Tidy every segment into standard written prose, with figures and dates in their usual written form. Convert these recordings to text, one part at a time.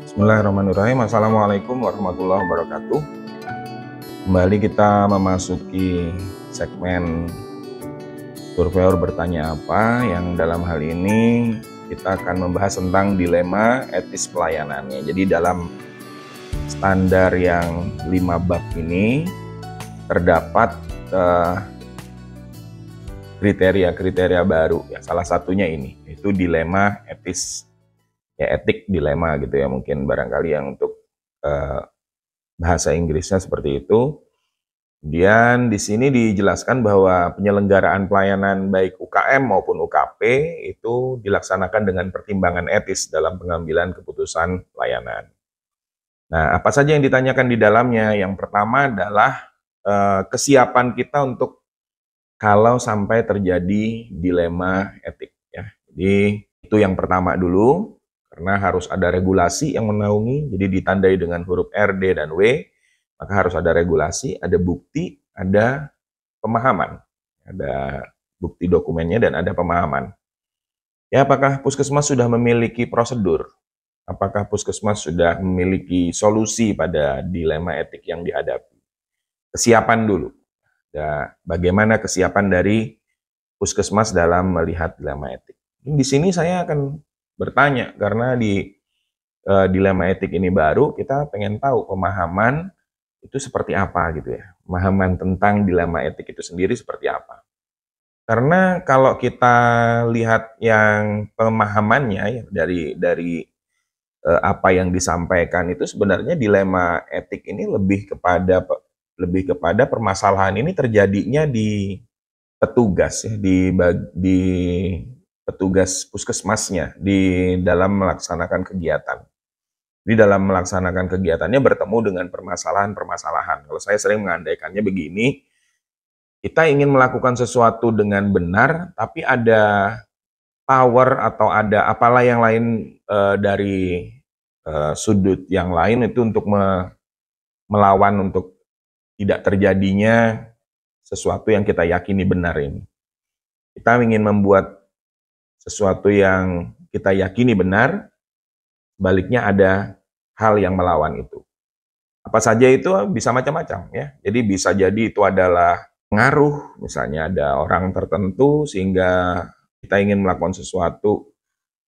Bismillahirrahmanirrahim. Assalamualaikum warahmatullahi wabarakatuh. Kembali kita memasuki segmen Surveyor bertanya apa, yang dalam hal ini kita akan membahas tentang dilema etis pelayanannya. Jadi dalam standar yang 5 bab ini terdapat kriteria-kriteria baru. Ya, salah satunya ini, itu dilema etis. Ya, etik dilema gitu ya, mungkin barangkali yang untuk bahasa Inggrisnya seperti itu. Kemudian di sini dijelaskan bahwa penyelenggaraan pelayanan baik UKM maupun UKP itu dilaksanakan dengan pertimbangan etis dalam pengambilan keputusan pelayanan. Nah, apa saja yang ditanyakan di dalamnya? Yang pertama adalah kesiapan kita untuk kalau sampai terjadi dilema etik ya. Jadi itu yang pertama dulu. Karena harus ada regulasi yang menaungi, jadi ditandai dengan huruf R, D, dan W, maka harus ada regulasi, ada bukti, ada pemahaman. Ada bukti dokumennya dan ada pemahaman. Ya, apakah puskesmas sudah memiliki prosedur? Apakah puskesmas sudah memiliki solusi pada dilema etik yang dihadapi? Kesiapan dulu. Ya, bagaimana kesiapan dari puskesmas dalam melihat dilema etik? Di sini saya akan bertanya, karena di dilema etik ini baru, kita pengen tahu pemahaman itu seperti apa gitu ya. Pemahaman tentang dilema etik itu sendiri seperti apa. Karena kalau kita lihat yang pemahamannya ya, dari apa yang disampaikan itu sebenarnya dilema etik ini lebih kepada permasalahan ini terjadinya di petugas ya, di petugas puskesmasnya di dalam melaksanakan kegiatan. Di dalam melaksanakan kegiatannya bertemu dengan permasalahan-permasalahan. Kalau saya sering mengandaikannya begini, kita ingin melakukan sesuatu dengan benar, tapi ada power atau ada apalah yang lain dari sudut yang lain itu untuk melawan untuk tidak terjadinya sesuatu yang kita yakini benar ini. Kita ingin membuat sesuatu yang kita yakini benar, sebaliknya ada hal yang melawan itu. Apa saja itu bisa macam-macam ya. Jadi bisa jadi itu adalah pengaruh, misalnya ada orang tertentu sehingga kita ingin melakukan sesuatu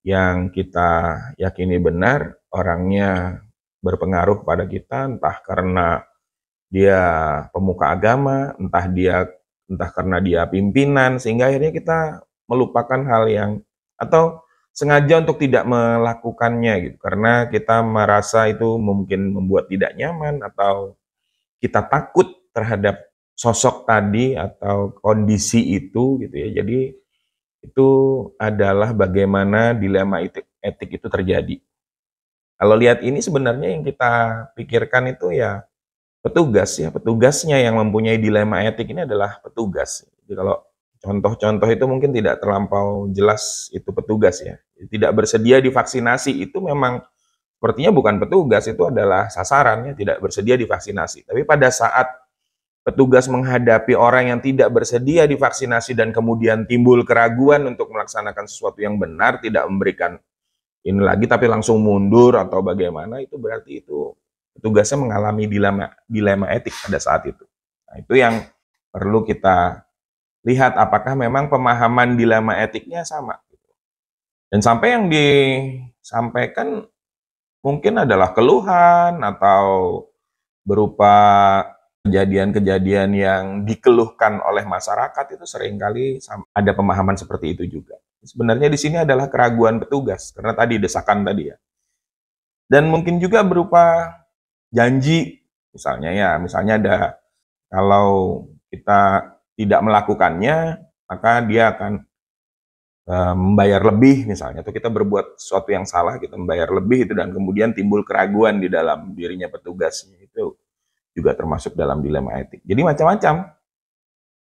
yang kita yakini benar, orangnya berpengaruh pada kita, entah karena dia pemuka agama, entah karena dia pimpinan, sehingga akhirnya kita melupakan hal yang, atau sengaja untuk tidak melakukannya gitu, karena kita merasa itu mungkin membuat tidak nyaman atau kita takut terhadap sosok tadi atau kondisi itu gitu ya. Jadi itu adalah bagaimana dilema etik itu terjadi. Kalau lihat ini sebenarnya yang kita pikirkan itu ya petugas ya, petugasnya yang mempunyai dilema etik ini adalah petugas. Jadi kalau contoh-contoh itu mungkin tidak terlampau jelas itu petugas ya. Tidak bersedia divaksinasi itu memang sepertinya bukan petugas, itu adalah sasarannya, tidak bersedia divaksinasi. Tapi pada saat petugas menghadapi orang yang tidak bersedia divaksinasi dan kemudian timbul keraguan untuk melaksanakan sesuatu yang benar, tidak memberikan ini lagi tapi langsung mundur atau bagaimana, itu berarti itu petugasnya mengalami dilema etik pada saat itu. Nah, itu yang perlu kita lihat, apakah memang pemahaman dilema etiknya sama. Dan sampai yang disampaikan mungkin adalah keluhan atau berupa kejadian-kejadian yang dikeluhkan oleh masyarakat, itu seringkali ada pemahaman seperti itu juga. Sebenarnya di sini adalah keraguan petugas, karena tadi desakan tadi ya. Dan mungkin juga berupa janji, misalnya ada, kalau kita tidak melakukannya, maka dia akan membayar lebih misalnya, atau kita berbuat sesuatu yang salah, kita membayar lebih itu, dan kemudian timbul keraguan di dalam dirinya petugasnya, itu juga termasuk dalam dilema etik. Jadi macam-macam,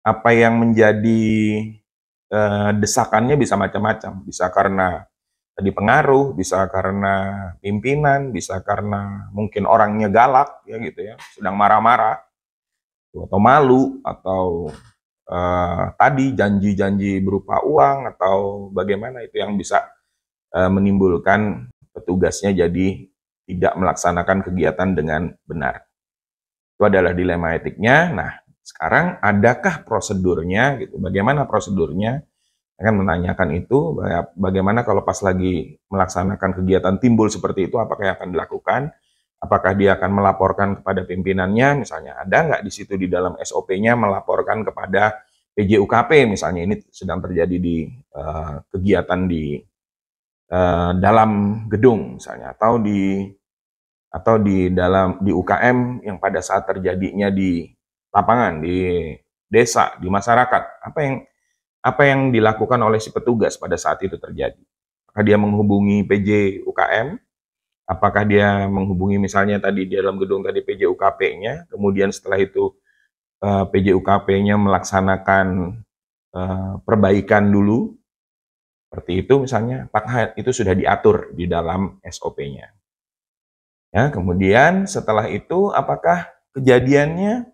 apa yang menjadi desakannya bisa macam-macam, bisa karena tadi pengaruh, bisa karena pimpinan, bisa karena mungkin orangnya galak ya gitu ya, sedang marah-marah atau malu, atau tadi janji-janji berupa uang atau bagaimana, itu yang bisa menimbulkan petugasnya jadi tidak melaksanakan kegiatan dengan benar. Itu adalah dilema etiknya. Nah, sekarang adakah prosedurnya gitu? Bagaimana prosedurnya? Saya akan menanyakan itu, bagaimana kalau pas lagi melaksanakan kegiatan timbul seperti itu, apakah yang akan dilakukan? Apakah dia akan melaporkan kepada pimpinannya, misalnya ada nggak di situ di dalam SOP-nya melaporkan kepada PJUKP, misalnya ini sedang terjadi di kegiatan di dalam gedung, misalnya, atau di dalam di UKM yang pada saat terjadinya di lapangan, di desa, di masyarakat, apa yang dilakukan oleh si petugas pada saat itu terjadi? Apakah dia menghubungi PJ UKM? Apakah dia menghubungi misalnya tadi di dalam gedung tadi PJ UKP-nya, kemudian setelah itu PJ UKP-nya melaksanakan perbaikan dulu, seperti itu misalnya, apakah itu sudah diatur di dalam SOP-nya? Ya, kemudian setelah itu apakah kejadiannya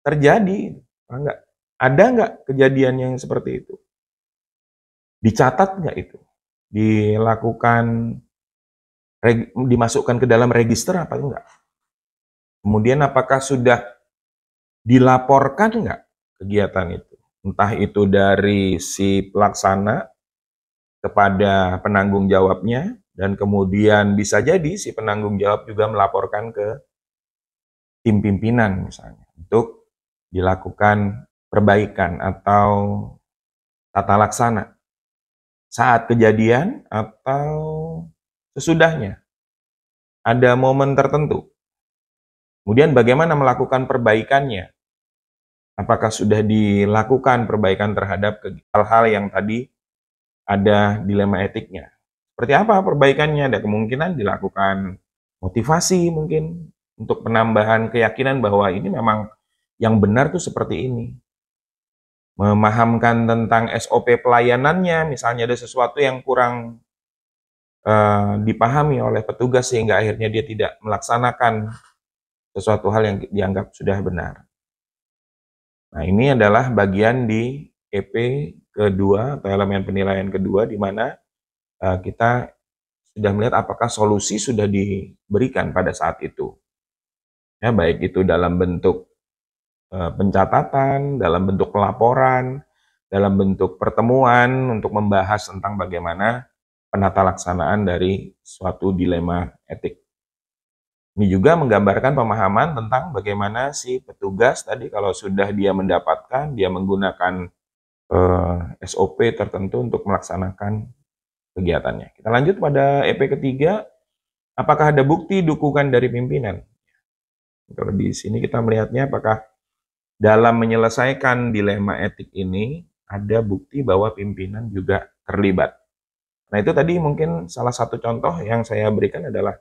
terjadi? Enggak. Ada nggak kejadian yang seperti itu? Dicatat nggak itu? Dimasukkan ke dalam register apa enggak? Kemudian apakah sudah dilaporkan nggak kegiatan itu? Entah itu dari si pelaksana kepada penanggung jawabnya, dan kemudian bisa jadi si penanggung jawab juga melaporkan ke tim pimpinan misalnya untuk dilakukan perbaikan atau tata laksana saat kejadian atau sesudahnya. Ada momen tertentu. Kemudian bagaimana melakukan perbaikannya? Apakah sudah dilakukan perbaikan terhadap hal-hal yang tadi ada dilema etiknya? Seperti apa perbaikannya? Ada kemungkinan dilakukan motivasi mungkin untuk penambahan keyakinan bahwa ini memang yang benar tuh seperti ini. Memahamkan tentang SOP pelayanannya, misalnya ada sesuatu yang kurang dipahami oleh petugas sehingga akhirnya dia tidak melaksanakan sesuatu hal yang dianggap sudah benar. Nah, ini adalah bagian di EP kedua atau elemen penilaian kedua, di mana kita sudah melihat apakah solusi sudah diberikan pada saat itu. Ya, baik itu dalam bentuk pencatatan, dalam bentuk pelaporan, dalam bentuk pertemuan untuk membahas tentang bagaimana penata laksanaan dari suatu dilema etik. Ini juga menggambarkan pemahaman tentang bagaimana si petugas tadi kalau sudah dia mendapatkan, dia menggunakan SOP tertentu untuk melaksanakan kegiatannya. Kita lanjut pada EP ketiga, apakah ada bukti dukungan dari pimpinan? Kalau di sini kita melihatnya apakah dalam menyelesaikan dilema etik ini ada bukti bahwa pimpinan juga terlibat. Nah, itu tadi mungkin salah satu contoh yang saya berikan adalah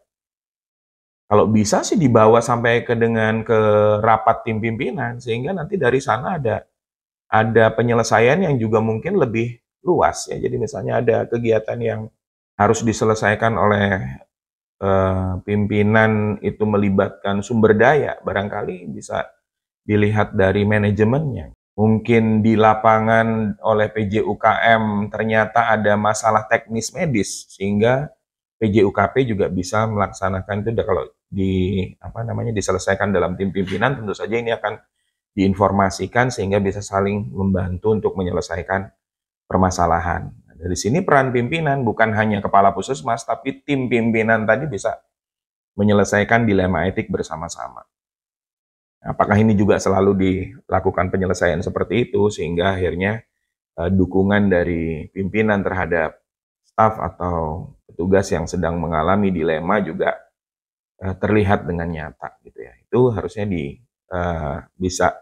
kalau bisa sih dibawa sampai ke rapat tim pimpinan sehingga nanti dari sana ada penyelesaian yang juga mungkin lebih luas ya. Jadi misalnya ada kegiatan yang harus diselesaikan oleh pimpinan itu melibatkan sumber daya, barangkali bisa dilihat dari manajemennya. Mungkin di lapangan oleh PJUKM ternyata ada masalah teknis medis sehingga PJUKP juga bisa melaksanakan itu. Kalau diselesaikan dalam tim pimpinan, tentu saja ini akan diinformasikan sehingga bisa saling membantu untuk menyelesaikan permasalahan. Dari sini peran pimpinan bukan hanya kepala puskesmas, tapi tim pimpinan tadi bisa menyelesaikan dilema etik bersama-sama. Apakah ini juga selalu dilakukan penyelesaian seperti itu sehingga akhirnya dukungan dari pimpinan terhadap staf atau petugas yang sedang mengalami dilema juga terlihat dengan nyata gitu ya. Itu harusnya bisa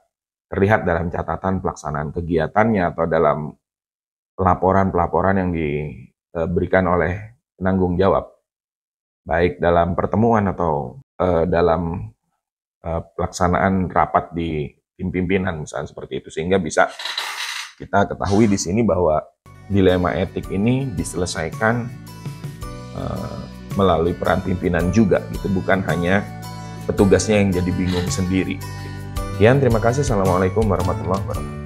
terlihat dalam catatan pelaksanaan kegiatannya atau dalam pelaporan-pelaporan yang diberikan oleh penanggung jawab, baik dalam pertemuan atau dalam pelaksanaan rapat di tim pimpinan misalnya seperti itu, sehingga bisa kita ketahui di sini bahwa dilema etik ini diselesaikan melalui peran pimpinan juga gitu, bukan hanya petugasnya yang jadi bingung sendiri. Sekian, terima kasih. Assalamualaikum warahmatullahi wabarakatuh.